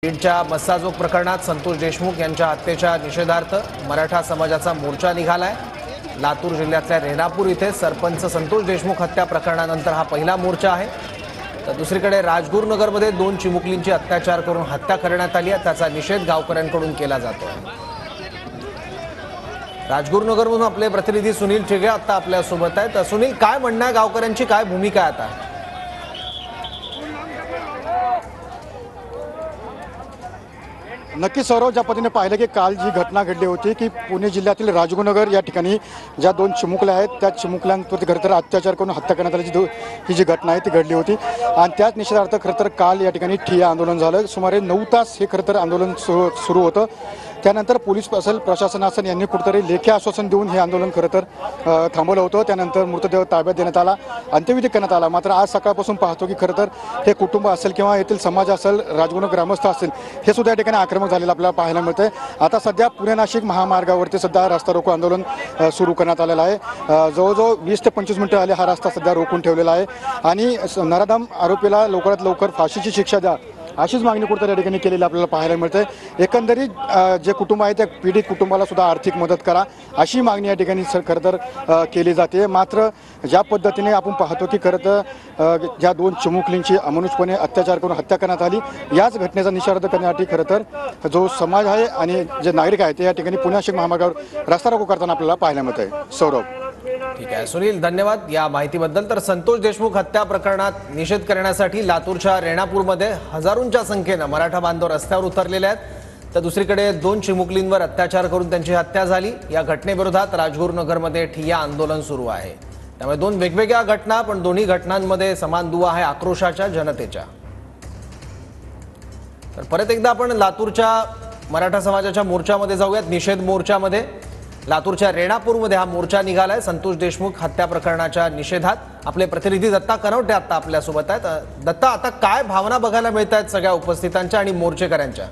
बीडच्या मस्साजोग प्रकरणात संतोष देशमुख यांच्या हत्येच्या निषेधार्थ मराठा समाजाचा मोर्चा निघालाय। लातूर जिल्ह्यातल्या रेणापूर इथे सरपंच संतोष देशमुख हत्या प्रकरणानंतर हा पहिला मोर्चा आहे। तर दुसरीकडे राजगुरुनगरमध्ये 2 चिमुकलींची अत्याचार करून हत्या करण्यात आली आहे, त्याचा निषेध गावकऱ्यांकडून केला जातोय। राजगुरुनगरमधून आपले प्रतिनिधी सुनील ठिगे आता आपल्या सोबत आहेत। सुनील, काय म्हणणं आहे गावकऱ्यांची, काय भूमिका आहे आता? नक्की सौरव, ज्या पद्धतीने पाहिलं की काल जी घटना घडली होती की पुणे जिल्ह्यातील राजगुरुनगर या ठिकाणी ज्या 2 चिमुकल्या आहेत त्या चिमुकल्यांवरती खरं तर अत्याचार करून हत्या करण्यात आल्याची ही जी घटना आहे ती घडली होती आणि त्याच निषेधार्थ खरं तर काल या ठिकाणी ठिय्या आंदोलन झालं। सुमारे 9 तास हे खरं तर आंदोलन सुरू होतं। त्यानंतर पोलीस असेल, प्रशासन असेल यांनी कुठेतरी लेखी आश्वासन देऊन हे आंदोलन खरं तर थांबवलं होतं। त्यानंतर मृतदेह ताब्यात देण्यात आला, अंत्यविधी करण्यात आला। मात्र आज सकाळपासून पाहतो की खरं तर हे कुटुंब असेल किंवा येथील समाज असेल, राजगुरुनगर ग्रामस्थ असतील, हे सुद्धा या ठिकाणी आक्रमक झालेलं आपल्याला पाहायला मिळतंय। आता सध्या पुणे नाशिक महामार्गावरती सध्या रस्ता रोको आंदोलन सुरू करण्यात आलेलं आहे। जवळजवळ 20 ते 25 मिनिटं आले हा रस्ता सध्या रोखून ठेवलेला आहे आणि नराधम आरोपीला लवकरात लवकर फाशीची शिक्षा द्या अशीच मागणी कुठेतरी या ठिकाणी केलेली आपल्याला पाहायला मिळते। एकंदरीत जे कुटुंब आहे त्या पीडित कुटुंबाला सुद्धा आर्थिक मदत करा अशी मागणी या ठिकाणी खरं तर केली जाते। मात्र ज्या पद्धतीने आपण पाहतो की खरं तर ज्या 2 चिमुकलींची अमानुषपणे अत्याचार करून हत्या करण्यात आली, याच घटनेचा निषेध करण्यासाठी खरं तर जो समाज आहे आणि जे नागरिक आहेत ते या ठिकाणी पुणे नाशिक महामार्गावर रस्ता रोको करताना आपल्याला पाहायला मिळतंय। सौरभ, ठीक आहे सुनील, धन्यवाद या माहितीबद्दल। तर संतोष देशमुख हत्या प्रकरणात निषेध करण्यासाठी लातूरच्या रेणापूरमध्ये हजारोंच्या संख्येने मराठा बांधव रस्त्यावर उतरलेले आहेत। तर दुसरीकडे 2 चिमुकलींवर अत्याचार करून त्यांची हत्या झाली, या घटनेविरोधात राजगुरुनगरमध्ये ठिय्या आंदोलन सुरू आहे। त्यामुळे 2 वेगवेगळ्या घटना, पण दोन्ही घटनांमध्ये समान दुवा आहे आक्रोशाच्या, जनतेच्या। तर परत एकदा आपण लातूरच्या मराठा समाजाच्या मोर्चामध्ये जाऊयात, निषेध मोर्चामध्ये। लातूरच्या रेणापूरमध्ये हा मोर्चा निघालाय संतोष देशमुख हत्या प्रकरणाच्या निषेधात। आपले प्रतिनिधी दत्ता कनवटे आता आपल्या सोबत आहेत। दत्ता, आता काय भावना बघायला मिळत आहेत सगळ्या उपस्थितांच्या आणि मोर्चेकऱ्यांच्या?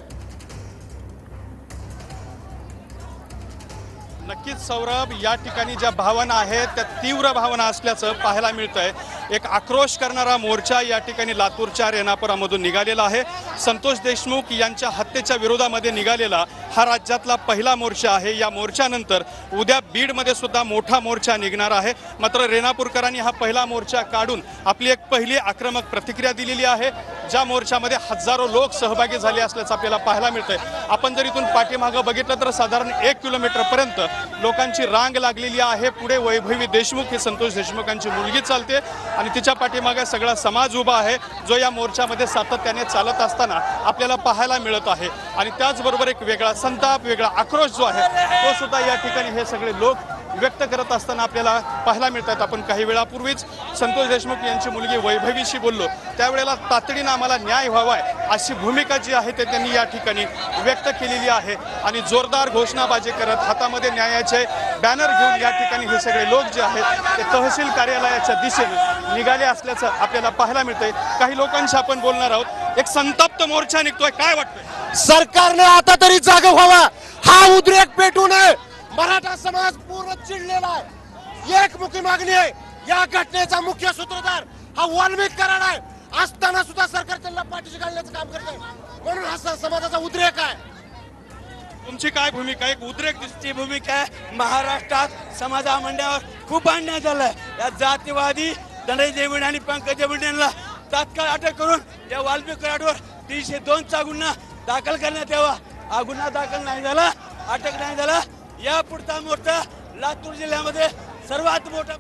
नक्कीच सौरभ, या ठिकाणी ज्या भावना आहेत त्या तीव्र भावना असल्याचं पाहायला मिळतंय। एक आक्रोश करणारा मोर्चा या ठिकाणी लातूरच्या रेणापुरामधून निघालेला आहे। संतोष देशमुख यांच्या हत्येच्या विरोधामध्ये निघालेला हा राज्यातला पहिला मोर्चा आहे। या मोर्चानंतर उद्या बीडमध्ये सुद्धा मोठा मोर्चा निघणार आहे। मात्र रेणापूरकरांनी हा पहिला मोर्चा काढून आपली एक पहिली आक्रमक प्रतिक्रिया दिलेली आहे। ज्या मोर्चामध्ये हजारो लोक सहभागी झाले असल्याचं आपल्याला पाहायला मिळतंय। आपण जर इथून पाठीमागं बघितलं तर साधारण 1 किलोमीटरपर्यंत लोकांची रांग लागलेली आहे। पुढे वैभवी देशमुख ही संतोष देशमुखांची मुलगी चालते आणि तिच्या पाठीमागे सगळा समाज उभा आहे, जो या मोर्चामध्ये सातत्याने चालत असताना आपल्याला पाहायला मिळत आहे। आणि त्याचबरोबर एक वेगळा संताप, वेगळा आक्रोश जो आहे तो सुद्धा या ठिकाणी हे सगळे लोक व्यक्त करत असताना आपल्याला पाहायला मिळतात। आपण काही वेळापूर्वीच संतोष देशमुख यांची मुलगी वैभवीशी बोललो, त्यावेळेला तातडीनं आम्हाला न्याय व्हावाय अशी भूमिका जी आहे ते त्यांनी या ठिकाणी व्यक्त केलेली आहे। आणि जोरदार घोषणाबाजी करत हातामध्ये न्यायाचे बॅनर घेऊन या ठिकाणी हे सगळे लोक जे आहेत ते तहसील कार्यालयाच्या दिशेने निघाले असल्याचं आपल्याला पाहायला मिळतंय। काही लोकांशी आपण बोलणार आहोत। एक संतप्त मोर्चा निघतोय, काय वाटतंय? सरकारने आता तरी जागा व्हावा, हा उद्रेक पेटू नये। मराठा समाज पूर्ण चिडलेला आहे। एकमुखी मागणी आहे, या घटनेचा मुख्य सूत्रधार हा वाल्मिक कराड आहे, असताना सुद्धा सरकार त्यांना पाठीशी घालण्याचं काम करत आहे। म्हणून हा समाजाचा उद्रेक आहे। तुमची काय भूमिका? एक उद्रेक दिसती भूमिका आहे। महाराष्ट्रात समाजा मंडळावर खूप अन्याय झालाय। या जातीवादी धनंजय मुंडे आणि पंकजा मुंडेंना तात्काळ अटक करून या वाल्मिक कराडवर 302 चा गुन्हा दाखल करण्यात यावा। हा गुन्हा दाखल नाही झाला, अटक नाही झाला, या पुढचा मोर्चा लातूर जिल्ह्यामध्ये सर्वात मोठा